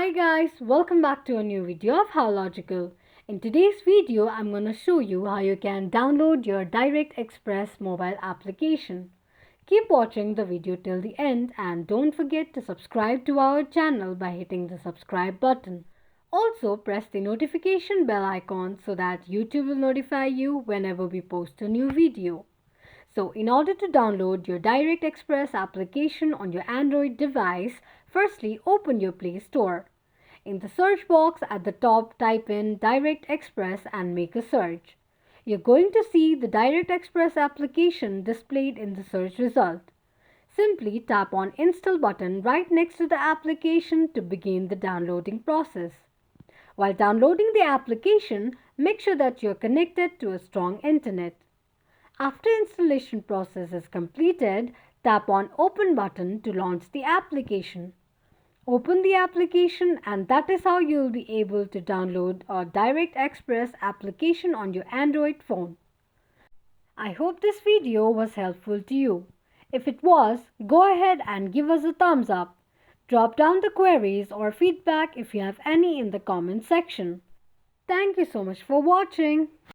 Hi guys, welcome back to a new video of How Logical. In today's video, I'm going to show you how you can download your Direct Express mobile application. Keep watching the video till the end and don't forget to subscribe to our channel by hitting the subscribe button. Also, press the notification bell icon so that YouTube will notify you whenever we post a new video. So, in order to download your Direct Express application on your Android device, firstly open your Play Store. In the search box at the top, type in Direct Express and make a search. You're going to see the Direct Express application displayed in the search result. Simply tap on Install button right next to the application to begin the downloading process. While downloading the application, make sure that you're connected to a strong internet. After installation process is completed, tap on Open button to launch the application. Open the application and that is how you will be able to download a Direct Express application on your Android phone. I hope this video was helpful to you. If it was, go ahead and give us a thumbs up. Drop down the queries or feedback if you have any in the comment section. Thank you so much for watching.